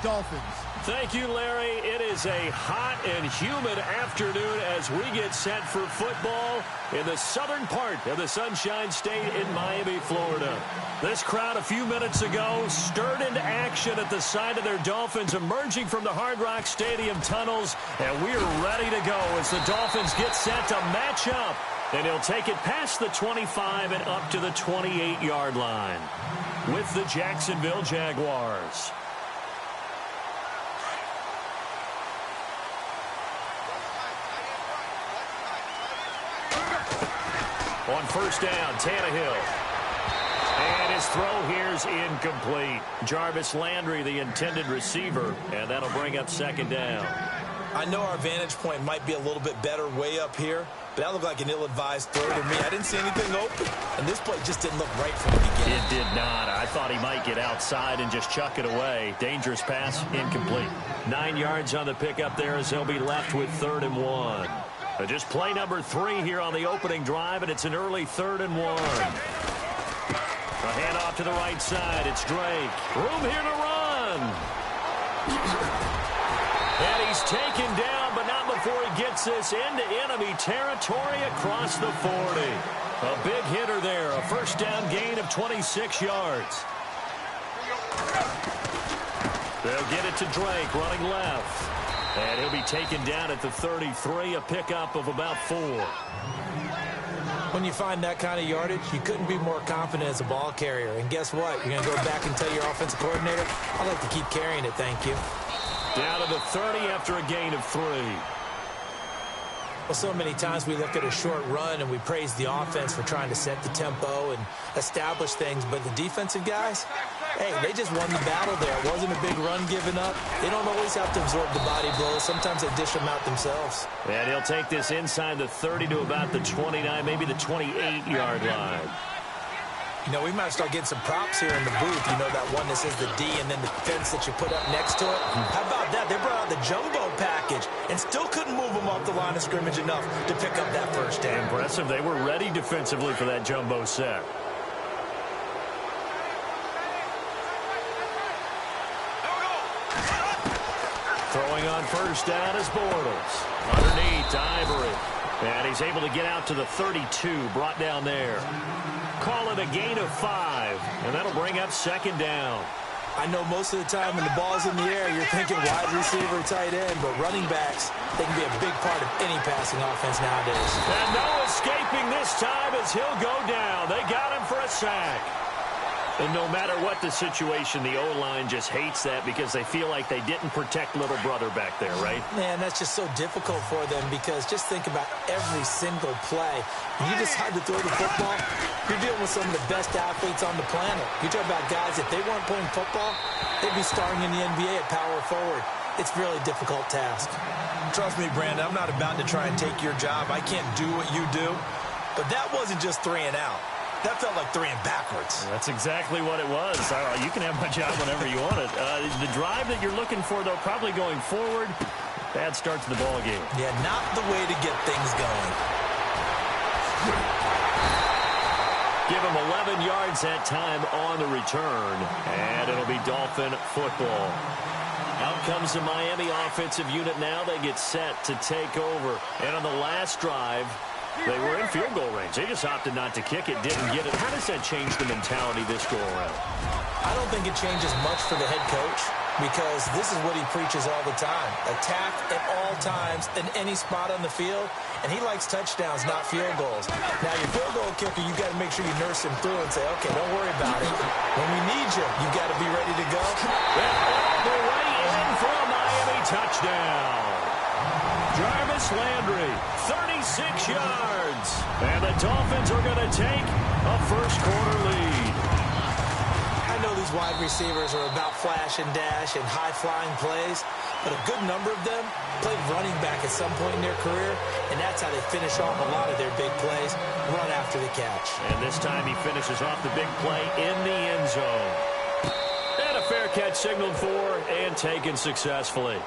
Dolphins. Thank you, Larry. It is a hot and humid afternoon as we get set for football in the southern part of the Sunshine State in Miami, Florida. This crowd a few minutes ago stirred into action at the side of their Dolphins emerging from the Hard Rock Stadium tunnels, and we're ready to go as the Dolphins get set to match up. And he'll take it past the 25 and up to the 28-yard line with the Jacksonville Jaguars. On first down, Tannehill. And his throw here's incomplete. Jarvis Landry, the intended receiver, and that'll bring up second down. I know our vantage point might be a little bit better way up here, but that looked like an ill-advised throw to me. I didn't see anything open, and this play just didn't look right from the beginning. It did not. I thought he might get outside and just chuck it away. Dangerous pass, incomplete. 9 yards on the pickup there as they'll be left with 3rd and 1. Just play number 3 here on the opening drive, and it's an early 3rd and 1. A handoff to the right side. It's Drake. Room here to run. And he's taken down, but not before he gets this into enemy territory across the 40. A big hitter there. A first down gain of 26 yards. They'll get it to Drake running left. And he'll be taken down at the 33, a pickup of about 4. When you find that kind of yardage, you couldn't be more confident as a ball carrier. And guess what? You're going to go back and tell your offensive coordinator, I'd like to keep carrying it, thank you. Down to the 30 after a gain of 3. Well, so many times we look at a short run and we praise the offense for trying to set the tempo and establish things. But the defensive guys, hey, they just won the battle there. It wasn't a big run given up. They don't always have to absorb the body blows. Sometimes they dish them out themselves. And he'll take this inside the 30 to about the 29, maybe the 28-yard line. You know, we might start getting some props here in the booth. You know, that one that says the D and then the fence that you put up next to it. How about that? They brought out the jumbo package and still couldn't move them off the line of scrimmage enough to pick up that first down. Impressive. They were ready defensively for that jumbo set. Throwing on first down is Bortles. Underneath to Ivory. And he's able to get out to the 32, brought down there. Call it a gain of 5, and that'll bring up second down. I know most of the time when the ball's in the air, you're thinking wide receiver, tight end, but running backs, they can be a big part of any passing offense nowadays. And no escaping this time as he'll go down. They got him for a sack. And no matter what the situation, the O-line just hates that because they feel like they didn't protect little brother back there, right? Man, that's just so difficult for them because just think about every single play. When you decide to throw the football, you're dealing with some of the best athletes on the planet. You talk about guys, if they weren't playing football, they'd be starring in the NBA at power forward. It's a really difficult task. Trust me, Brandon, I'm not about to try and take your job. I can't do what you do. But that wasn't just 3 and out. That felt like 3 and backwards. That's exactly what it was. You can have my job whenever you want it. The drive that you're looking for, though, probably going forward, bad start to the ball game. Yeah, not the way to get things going. Give him 11 yards that time on the return, and it'll be Dolphin football. Out comes the Miami offensive unit now. They get set to take over. And on the last drive, they were in field goal range. They just opted not to kick it, didn't get it. How does that change the mentality this go-around? I don't think it changes much for the head coach because this is what he preaches all the time. Attack at all times in any spot on the field, and he likes touchdowns, not field goals. Now, your field goal kicker, you've got to make sure you nurse him through and say, okay, don't worry about it. When we need you, you've got to be ready to go. And all the way in for a Miami touchdown. Jarvis Landry, 36 yards. And the Dolphins are going to take a first-quarter lead. I know these wide receivers are about flash and dash and high-flying plays, but a good number of them played running back at some point in their career, and that's how they finish off a lot of their big plays, run after the catch. And this time he finishes off the big play in the end zone. And a fair catch signaled for and taken successfully.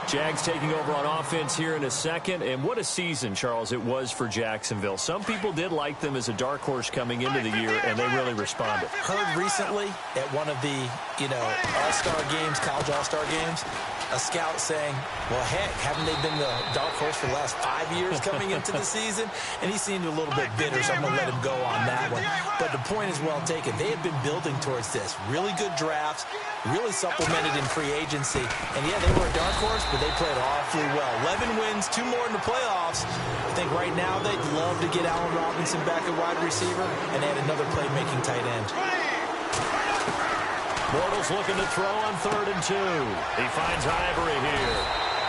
Jags taking over on offense here in a second. And what a season, Charles, it was for Jacksonville. Some people did like them as a dark horse coming into the year, and they really responded. Heard recently at one of the, all-star games, college all-star games, a scout saying, well, heck, haven't they been the dark horse for the last 5 years coming into the season? And he seemed a little bit bitter, so I'm going to let him go on that one. But the point is well taken. They had been building towards this. Really good drafts, really supplemented in free agency. And, yeah, they were a dark horse, but they played awfully well. 11 wins, 2 more in the playoffs. I think right now they'd love to get Allen Robinson back at wide receiver and add another playmaking tight end. Bortles looking to throw on 3rd and 2. He finds Ivory here.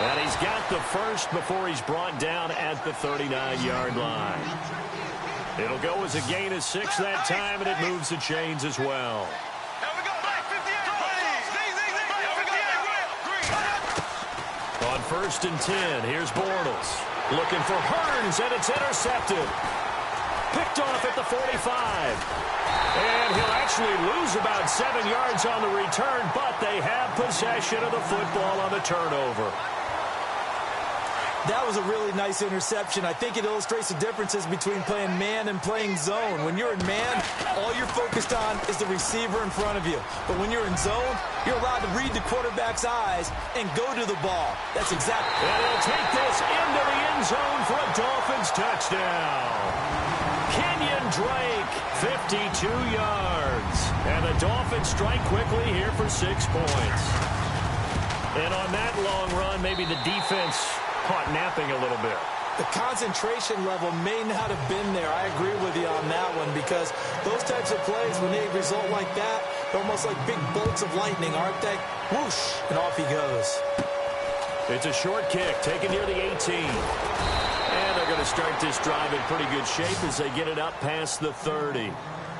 And he's got the first before he's brought down at the 39-yard line. It'll go as a gain of 6 that time, and it moves the chains as well. On 1st and 10, here's Bortles. Looking for Hearns, and it's intercepted. Picked off at the 45. And he'll actually lose about 7 yards on the return, but they have possession of the football on the turnover. That was a really nice interception. I think it illustrates the differences between playing man and playing zone. When you're in man, all you're focused on is the receiver in front of you. But when you're in zone, you're allowed to read the quarterback's eyes and go to the ball. That's exactly. And he'll take this into the end zone for a Dolphins touchdown. Kenyon Drake, 52 yards. And the Dolphins strike quickly here for 6 points. And on that long run, maybe the defense caught napping a little bit. The concentration level may not have been there. I agree with you on that one because those types of plays, when they result like that, they're almost like big bolts of lightning, aren't they? Whoosh, and off he goes. It's a short kick taken near the 18. And they're going to start this drive in pretty good shape as they get it up past the 30.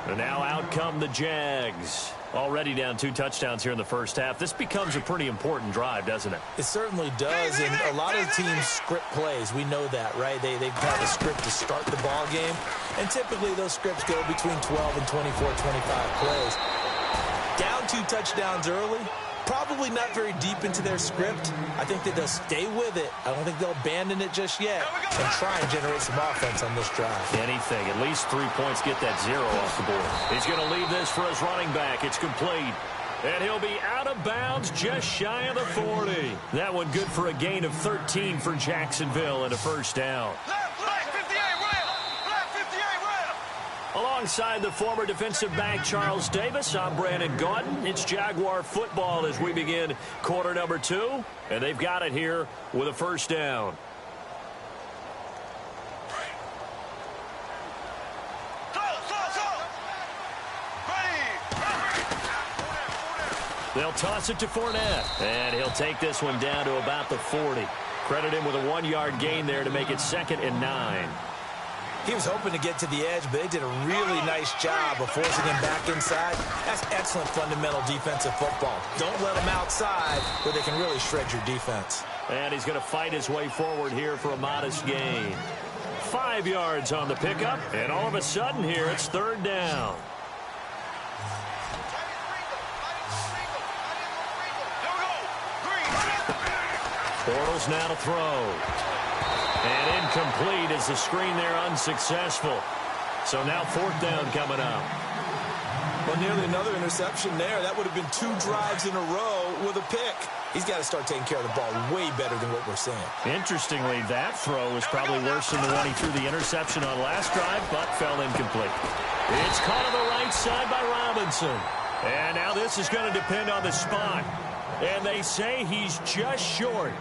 And now out come the Jags. Already down 2 touchdowns here in the first half. This becomes a pretty important drive, doesn't it? It certainly does, and a lot of teams script plays. We know that, right? They have a script to start the ball game, and typically those scripts go between 12 and 24, 25 plays. Down 2 touchdowns early, probably not very deep into their script. I think that they'll stay with it. I don't think they'll abandon it just yet and try and generate some offense on this drive. Anything. At least 3 points. Get that 0 off the board. He's going to leave this for his running back. It's complete. And he'll be out of bounds just shy of the 40. That one good for a gain of 13 for Jacksonville and a first down. Alongside the former defensive back Charles Davis, I'm Brandon Gaudin. It's Jaguar football as we begin quarter number 2. And they've got it here with a first down. They'll toss it to Fournette. And he'll take this one down to about the 40. Credit him with a 1-yard gain there to make it 2nd and 9. He was hoping to get to the edge, but they did a really nice job of forcing him back inside. That's excellent fundamental defensive football. Don't let him outside where they can really shred your defense. And he's going to fight his way forward here for a modest gain. 5 yards on the pickup, and all of a sudden here it's 3rd down. Bortles now to throw. And incomplete as the screen there unsuccessful. So now 4th down coming up. Well, nearly another interception there. That would have been 2 drives in a row with a pick. He's got to start taking care of the ball way better than what we're seeing. Interestingly, that throw was probably worse than the one he threw the interception on last drive, but fell incomplete. It's caught on the right side by Robinson. And now this is going to depend on the spot. And they say he's just short.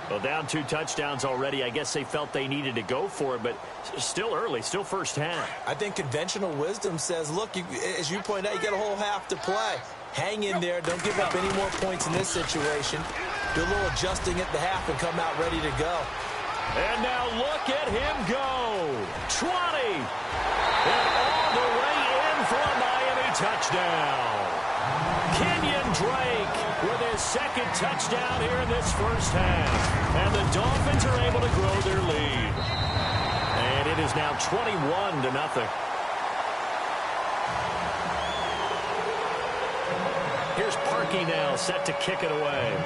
Well, down 2 touchdowns already. I guess they felt they needed to go for it, but still early, still first half. I think conventional wisdom says, look, as you point out, you got a whole half to play. Hang in there. Don't give up any more points in this situation. Do a little adjusting at the half and come out ready to go. And now look at him go. 20. And all the way in for a Miami touchdown. Kenyon Drake with his 2nd touchdown here in this first half. And the Dolphins are able to grow their lead. And it is now 21-0. Here's Parkey now set to kick it away.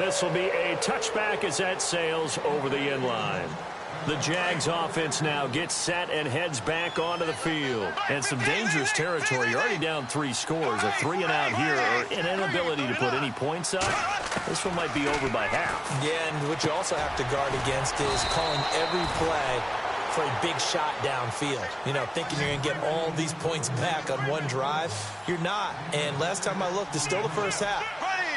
this will be a touchback as that sails over the end line. The Jags offense now gets set and heads back onto the field. And some dangerous territory. You're already down 3 scores. A 3-and-out here or an inability to put any points up. This one might be over by half. Yeah, and what you also have to guard against is calling every play for a big shot downfield. You know, thinking you're going to get all these points back on one drive. You're not. And last time I looked, it's still the first half.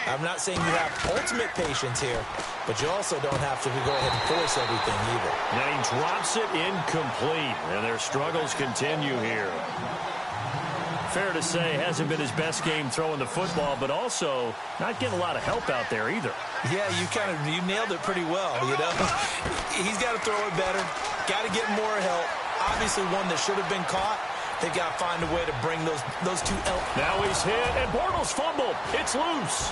I'm not saying you have ultimate patience here, but you also don't have to go ahead and force everything either. Now he drops it incomplete, and their struggles continue here. Fair to say, hasn't been his best game throwing the football, but also not getting a lot of help out there either. Yeah, you nailed it pretty well, you know. He's got to throw it better, got to get more help. Obviously one that should have been caught. They've got to find a way to bring those two out. Now he's hit, and Bortles fumbled. It's loose.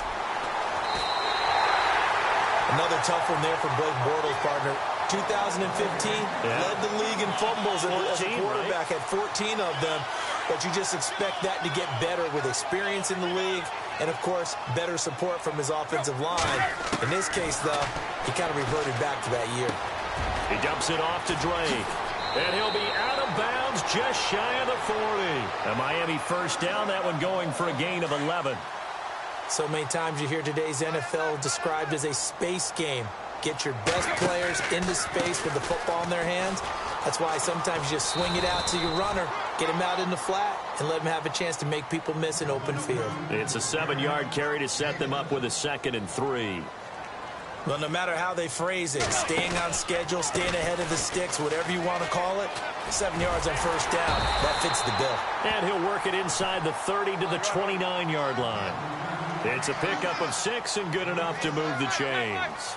Another tough one there for Blake Bortles, partner. 2015, led the league in fumbles 14, as a quarterback, right? Had 14 of them. But you just expect that to get better with experience in the league and, of course, better support from his offensive line. In this case, though, he kind of reverted back to that year. He dumps it off to Drake. And he'll be out of bounds just shy of the 40. A Miami first down, that one going for a gain of 11. So many times you hear today's NFL described as a space game. Get your best players into space with the football in their hands. That's why sometimes you just swing it out to your runner, get him out in the flat, and let him have a chance to make people miss an open field. It's a 7-yard carry to set them up with a 2nd and 3. Well, no matter how they phrase it, staying on schedule, staying ahead of the sticks, whatever you want to call it, 7 yards on first down, that fits the bill. And he'll work it inside the 30 to the 29-yard line. It's a pickup of 6 and good enough to move the chains.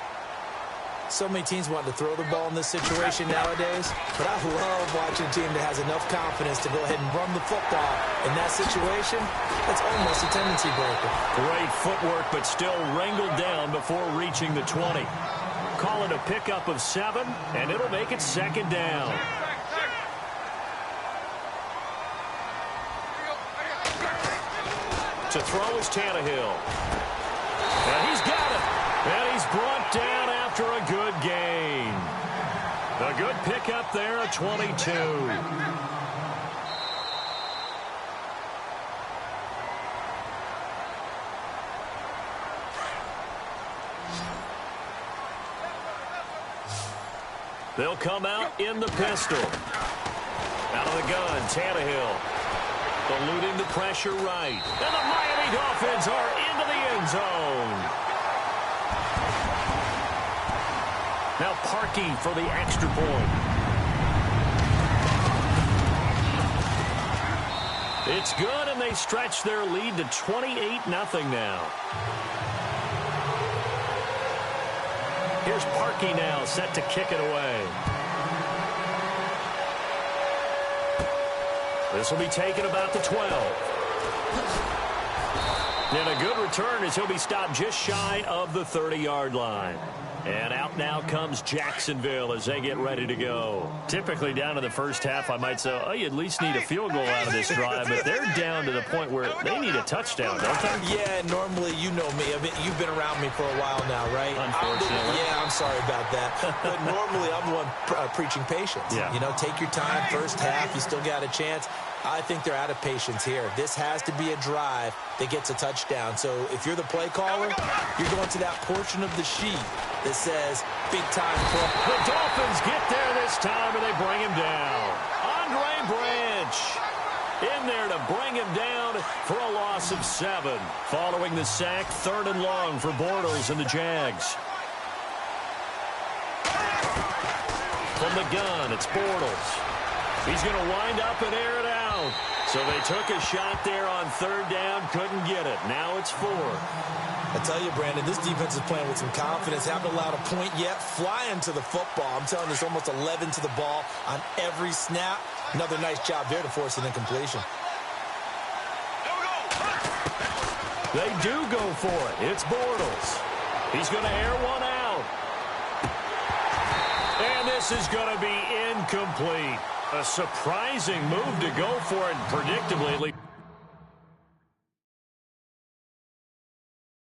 So many teams want to throw the ball in this situation nowadays, but I love watching a team that has enough confidence to go ahead and run the football. In that situation, that's almost a tendency breaker. Great footwork, but still wrangled down before reaching the 20. Call it a pickup of 7, and it'll make it 2nd down. To throw is Tannehill. And he's got it. And he's brought down after a good gain. A good pickup there, a 22. They'll come out in the pistol. Out of the gun, Tannehill. Eluding the pressure right. And the Miami Dolphins are into the end zone. Now Parkey for the extra point. It's good, and they stretch their lead to 28-0 now. Here's Parkey now, set to kick it away. This will be taken about the 12. And a good return as he'll be stopped just shy of the 30-yard line. And out now comes Jacksonville as they get ready to go. Typically down to the first half, I might say, oh, you at least need a field goal out of this drive. But they're down to the point where they need a touchdown, don't they? Yeah, normally, you know me. You've been around me for a while now, right? Unfortunately. Yeah, I'm sorry about that. But normally, I'm the one preaching patience. Yeah. You know, take your time. First half, you still got a chance. I think they're out of patience here. This has to be a drive that gets a touchdown. So if you're the play caller, you're going to that portion of the sheet that says big time play. The Dolphins get there this time, and they bring him down. Andre Branch in there to bring him down for a loss of 7. Following the sack, 3rd and long for Bortles and the Jags. From the gun, it's Bortles. He's going to wind up and air it out. So they took a shot there on 3rd down, couldn't get it. Now it's 4. I tell you, Brandon, this defense is playing with some confidence. Haven't allowed a point yet. Flying to the football. I'm telling you, it's almost 11 to the ball on every snap. Another nice job there to force an incompletion. They do go for it. It's Bortles. He's going to air one out. And this is going to be incomplete. A surprising move to go for it, predictably, at least.